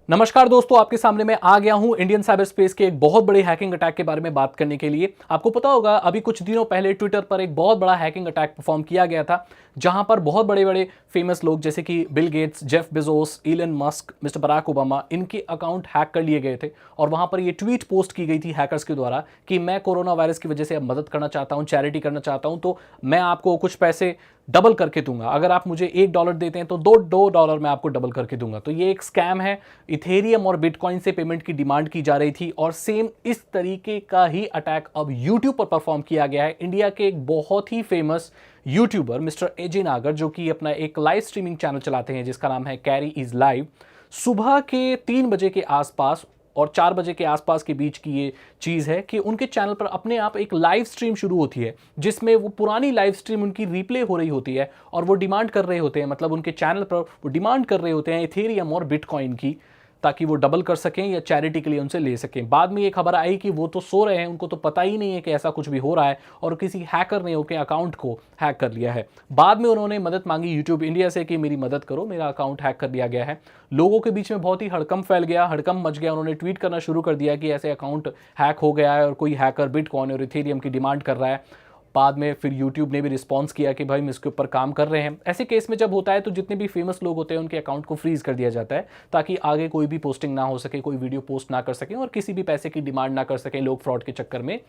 नमस्कार दोस्तों, आपके सामने मैं आ गया हूं इंडियन साइबर स्पेस के एक बहुत बड़े हैकिंग अटैक के बारे में बात करने के लिए। आपको पता होगा अभी कुछ दिनों पहले ट्विटर पर एक बहुत बड़ा हैकिंग अटैक परफॉर्म किया गया था, जहां पर बहुत बड़े बड़े फेमस लोग जैसे कि Bill Gates, Jeff Bezos, Elon Musk, mister Barack Obama, इनके अकाउंट हैक कर लिए गए थे। और वहां पर ये ट्वीट पोस्ट की गई थी हैकर्स के द्वारा कि मैं कोरोना वायरस की वजह से अब मदद करना चाहता हूं, चैरिटी करना चाहता हूं, तो मैं आपको कुछ पैसे डबल करके दूंगा। अगर आप मुझे $1 देते हैं तो दो डॉलर मैं आपको डबल करके दूंगा। तो ये एक स्कैम है। इथेरियम और बिटकॉइन से पेमेंट की डिमांड की जा रही थी और सेम इस तरीके का ही अटैक अब यूट्यूब पर परफॉर्म किया गया है। इंडिया के एक बहुत ही फेमस यूट्यूबर मिस्टर एजे नागर, जो कि अपना एक लाइव स्ट्रीमिंग चैनल चलाते हैं जिसका नाम है कैरी इज लाइव, सुबह के 3 बजे के आसपास और 4 बजे के आसपास के बीच की ये चीज़ है कि उनके चैनल पर अपने आप एक लाइव स्ट्रीम शुरू होती है, जिसमें वो पुरानी लाइव स्ट्रीम उनकी रिप्ले हो रही होती है और वो डिमांड कर रहे होते हैं, मतलब उनके चैनल पर वो डिमांड कर रहे होते हैं इथेरियम और बिटकॉइन की, ताकि वो डबल कर सकें या चैरिटी के लिए उनसे ले सकें। बाद में ये खबर आई कि वो तो सो रहे हैं, उनको तो पता ही नहीं है कि ऐसा कुछ भी हो रहा है और किसी हैकर ने उनके अकाउंट को हैक कर लिया है। बाद में उन्होंने मदद मांगी यूट्यूब इंडिया से कि मेरी मदद करो, मेरा अकाउंट हैक कर लिया गया है। लोगों के बीच में बहुत ही हड़कंप फैल गया, हड़कंप मच गया। उन्होंने ट्वीट करना शुरू कर दिया कि ऐसे अकाउंट हैक हो गया है और कोई हैकर बिटकॉइन और इथेरियम की डिमांड कर रहा है। बाद में फिर यूट्यूब ने भी रिस्पॉन्स किया कि भाई हम इसके ऊपर काम कर रहे हैं। ऐसे केस में जब होता है तो जितने भी फेमस लोग होते हैं उनके अकाउंट को फ्रीज कर दिया जाता है, ताकि आगे कोई भी पोस्टिंग ना हो सके, कोई वीडियो पोस्ट ना कर सके और किसी भी पैसे की डिमांड ना कर सकें, लोग फ्रॉड के चक्कर में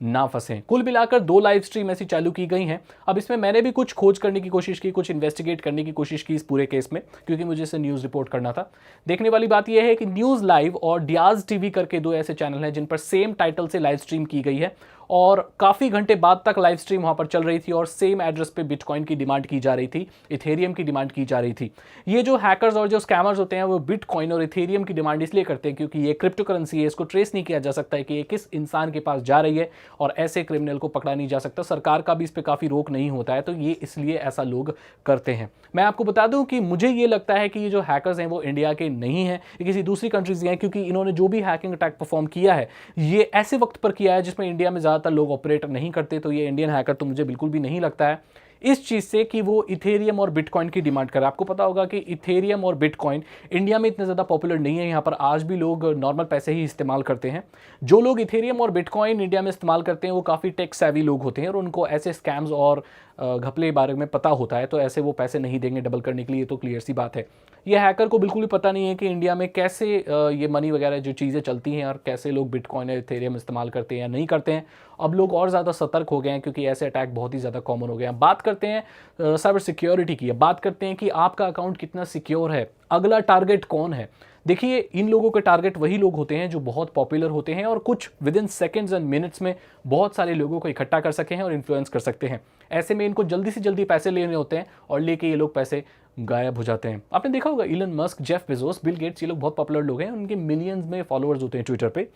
ना फंसें। कुल मिलाकर 2 लाइव स्ट्रीम ऐसी चालू की गई हैं। अब इसमें मैंने भी कुछ खोज करने की कोशिश की, कुछ इन्वेस्टिगेट करने की कोशिश की इस पूरे केस में, क्योंकि मुझे इसे न्यूज़ रिपोर्ट करना था। देखने वाली बात यह है कि न्यूज़ लाइव और डियाज टीवी करके 2 ऐसे चैनल हैं जिन पर सेम टाइटल से लाइव स्ट्रीम की गई है और काफ़ी घंटे बाद तक लाइव स्ट्रीम वहाँ पर चल रही थी और सेम एड्रेस पे बिटकॉइन की डिमांड की जा रही थी, इथेरियम की डिमांड की जा रही थी। ये जो हैकर्स और जो स्कैमर्स होते हैं वो बिटकॉइन और इथेरियम की डिमांड इसलिए करते हैं क्योंकि ये क्रिप्टो करेंसी है, इसको ट्रेस नहीं किया जा सकता है कि ये किस इंसान के पास जा रही है और ऐसे क्रिमिनल को पकड़ा नहीं जा सकता। सरकार का भी इस पर काफ़ी रोक नहीं होता है, तो ये इसलिए ऐसा लोग करते हैं। मैं आपको बता दूं कि मुझे ये लगता है कि ये जो हैकर्स हैं वो इंडिया के नहीं हैं, ये किसी दूसरी कंट्रीज के हैं, क्योंकि इन्होंने जो भी हैकिंग अटैक परफॉर्म किया है ये ऐसे वक्त पर किया है जिसमें इंडिया में ज़्यादातर लोग ऑपरेट नहीं करते। तो ये इंडियन हैकर तो मुझे बिल्कुल भी नहीं लगता है इस चीज़ से कि वो इथेरियम और बिटकॉइन की डिमांड करे। आपको पता होगा कि इथेरियम और बिटकॉइन इंडिया में इतने ज़्यादा पॉपुलर नहीं है, यहाँ पर आज भी लोग नॉर्मल पैसे ही इस्तेमाल करते हैं। जो लोग इथेरियम और बिटकॉइन इंडिया में इस्तेमाल करते हैं वो काफ़ी टेक सेवी लोग होते हैं और उनको ऐसे स्कैम्स और घपले बारे में पता होता है, तो ऐसे वो पैसे नहीं देंगे डबल करने के लिए, तो क्लियर सी बात है। ये हैकर को बिल्कुल भी पता नहीं है कि इंडिया में कैसे ये मनी वगैरह जो चीज़ें चलती हैं और कैसे लोग बिटकॉइन या इथेरियम इस्तेमाल करते हैं या नहीं करते हैं। अब लोग और ज़्यादा सतर्क हो गए हैं क्योंकि ऐसे अटैक बहुत ही ज़्यादा कॉमन हो गए हैं। बात करते हैं साइबर सिक्योरिटी की, बात करते हैं कि आपका अकाउंट कितना सिक्योर है, अगला टारगेट कौन है। देखिए, इन लोगों के टारगेट वही लोग होते हैं जो बहुत पॉपुलर होते हैं और कुछ with in seconds and minutes में बहुत सारे लोगों को इकट्ठा कर सके हैं और इन्फ्लुएंस कर सकते हैं। ऐसे में इनको जल्दी से जल्दी पैसे लेने होते हैं और लेके ये लोग पैसे गायब हो जाते हैं। आपने देखा होगा Elon Musk, Jeff Bezos, Bill Gates, ये लोग बहुत पॉपुलर लोग हैं, उनके मिलियंस में फॉलोअर्स होते हैं ट्विटर पे,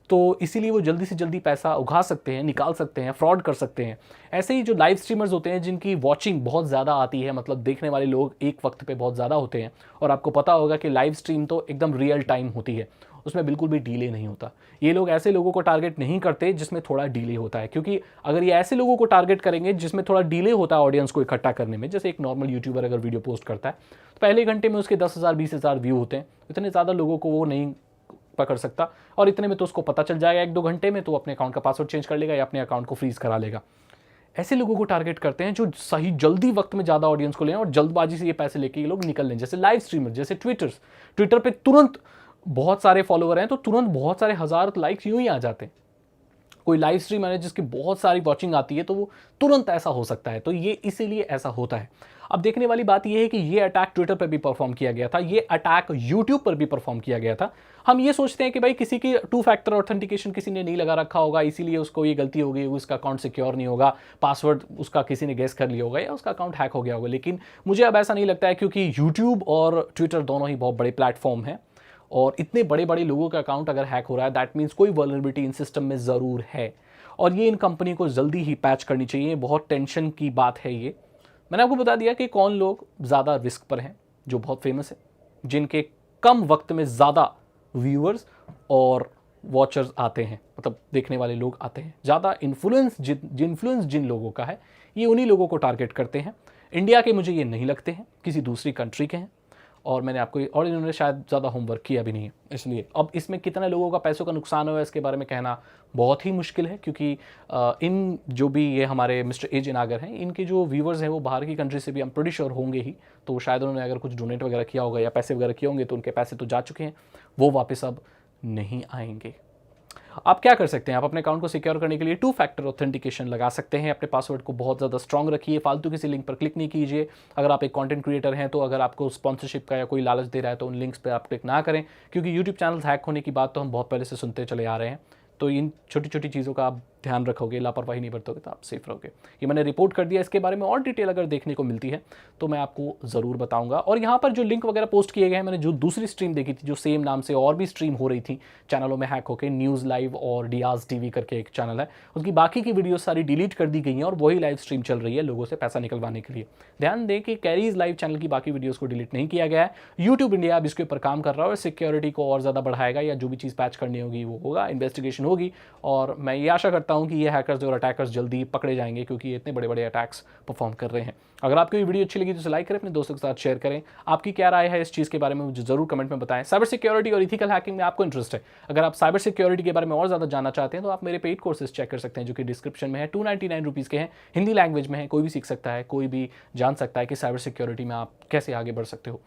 तो इसीलिए वो जल्दी से जल्दी पैसा उगा सकते हैं, निकाल सकते हैं, फ्रॉड कर सकते हैं। ऐसे ही जो लाइव स्ट्रीमर्स होते हैं जिनकी वॉचिंग बहुत ज़्यादा आती है, मतलब देखने वाले लोग एक वक्त पे बहुत ज़्यादा होते हैं, और आपको पता होगा कि लाइव स्ट्रीम तो एकदम रियल टाइम होती है, उसमें बिल्कुल भी डिले नहीं होता। ये लोग ऐसे लोगों को टारगेट नहीं करते जिसमें थोड़ा डिले होता है, क्योंकि अगर ये ऐसे लोगों को टारगेट करेंगे जिसमें थोड़ा डिले होता है ऑडियंस को इकट्ठा करने में, जैसे एक नॉर्मल यूट्यूबर अगर वीडियो पोस्ट करता है तो पहले घंटे में उसके 10,000 20,000 व्यू होते हैं, इतने ज़्यादा लोगों को वो नहीं पकड़ सकता और इतने में तो उसको पता चल जाएगा 1-2 घंटे में, तो अपने अकाउंट का पासवर्ड चेंज कर लेगा या अपने अकाउंट को फ्रीज करा लेगा। ऐसे लोगों को टारगेट करते हैं जो सही जल्दी वक्त में ज़्यादा ऑडियंस को लें और जल्दबाजी से ये पैसे लेके ये लोग निकल लें, जैसे लाइव स्ट्रीमर, जैसे ट्विटर पे तुरंत बहुत सारे फॉलोवर हैं तो तुरंत बहुत सारे हज़ार लाइक्स यूं ही आ जाते हैं। कोई लाइव स्ट्रीमर है जिसकी बहुत सारी वॉचिंग आती है तो वो तुरंत ऐसा हो सकता है, तो ये इसीलिए ऐसा होता है। अब देखने वाली बात ये है कि ये अटैक ट्विटर पर भी परफॉर्म किया गया था, ये अटैक यूट्यूब पर भी परफॉर्म किया गया था। हम ये सोचते हैं कि भाई किसी की 2 फैक्टर ऑथेंटिकेशन किसी ने नहीं लगा रखा होगा, इसीलिए उसको ये गलती हो गई, उसका अकाउंट सिक्योर नहीं होगा, पासवर्ड उसका किसी ने गेस कर लिया होगा या उसका अकाउंट हैक हो गया होगा। लेकिन मुझे अब ऐसा नहीं लगता है, क्योंकि यूट्यूब और ट्विटर दोनों ही बहुत बड़े प्लेटफॉर्म हैं और इतने बड़े बड़े लोगों का अकाउंट अगर हैक हो रहा है दैट मीन्स कोई वल्नरेबिलिटी इन सिस्टम में ज़रूर है और ये इन कंपनी को जल्दी ही पैच करनी चाहिए। बहुत टेंशन की बात है ये। मैंने आपको बता दिया कि कौन लोग ज़्यादा रिस्क पर हैं, जो बहुत फेमस है, जिनके कम वक्त में ज़्यादा व्यूअर्स और वॉचर्स आते हैं, मतलब देखने वाले लोग आते हैं। ज़्यादा इन्फ्लुएंस जिन लोगों का है ये उन्हीं लोगों को टारगेट करते हैं। इंडिया के मुझे ये नहीं लगते हैं, किसी दूसरी कंट्री के हैं और मैंने आपको और इन्होंने शायद ज़्यादा होमवर्क किया भी नहीं है, इसलिए अब इसमें कितने लोगों का पैसों का नुकसान हुआ है इसके बारे में कहना बहुत ही मुश्किल है, क्योंकि इन जो भी ये हमारे मिस्टर एजे नागर हैं, इनके जो व्यूवर्स हैं वो बाहर की कंट्री से भी हम प्रीटी श्योर होंगे ही, तो शायद उन्होंने अगर कुछ डोनेट वगैरह किया होगा या पैसे वगैरह किए होंगे तो उनके पैसे तो जा चुके हैं, वो वापस अब नहीं आएंगे। आप क्या कर सकते हैं, आप अपने अकाउंट को सिक्योर करने के लिए 2 फैक्टर ऑथेंटिकेशन लगा सकते हैं। अपने पासवर्ड को बहुत ज़्यादा स्ट्रॉन्ग रखिए, फालतू किसी लिंक पर क्लिक नहीं कीजिए। अगर आप एक कंटेंट क्रिएटर हैं तो अगर आपको स्पॉन्सरशिप का या कोई लालच दे रहा है तो उन लिंक्स पर आप क्लिक ना करें, क्योंकि यूट्यूब चैनल हैक होने की बात तो हम बहुत पहले से सुनते चले आ रहे हैं। तो इन छोटी छोटी चीज़ों का आप ध्यान रखोगे, लापरवाही नहीं बरतोगे तो आप सेफ रहोगे। ये मैंने रिपोर्ट कर दिया, इसके बारे में और डिटेल अगर देखने को मिलती है तो मैं आपको ज़रूर बताऊंगा। और यहाँ पर जो लिंक वगैरह पोस्ट किए गए हैं, मैंने जो दूसरी स्ट्रीम देखी थी जो सेम नाम से और भी स्ट्रीम हो रही थी चैनलों में हैक होकर, न्यूज़ लाइव और डियाज टीवी करके एक चैनल है, उसकी बाकी की वीडियो सारी डिलीट कर दी गई हैं और वही लाइव स्ट्रीम चल रही है लोगों से पैसा निकलवाने के लिए। ध्यान दें कि कैरीज लाइव चैनल की बाकी वीडियोज़ को डिलीट नहीं किया गया है। यूट्यूब इंडिया अब इसके ऊपर काम कर रहा है और सिक्योरिटी को और ज़्यादा बढ़ाएगा, या जो भी चीज़ पैच करनी होगी वो होगा, इन्वेस्टिगेशन होगी। और मैं ये आशा करता हूँ कि ये हैकर्स और अटैकर्स जल्दी पकड़े जाएंगे, क्योंकि ये इतने बड़े बड़े अटैक्स परफॉर्म कर रहे हैं। अगर आपको ये वीडियो अच्छी लगी तो इसे लाइक करें, अपने दोस्तों के साथ शेयर करें। आपकी क्या राय है इस चीज़ के बारे में मुझे ज़रूर कमेंट में बताएं। साइबर सिक्योरिटी और इथिकल हैकिंग में आपको इंटरेस्ट है, अगर आप साइबर सिक्योरिटी के बारे में और ज़्यादा जानना चाहते हैं तो आप मेरे पेड कोर्सेज चेक कर सकते हैं जो कि डिस्क्रिप्शन में है। 299 रुपीज़ के हैं, हिंदी लैंग्वेज में है, कोई भी सीख सकता है, कोई भी जान सकता है कि साइबर सिक्योरिटी में आप कैसे आगे बढ़ सकते हो।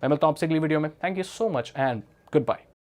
मैं मिलता हूँ आपसे अगली वीडियो में। Thank you so much and good bye.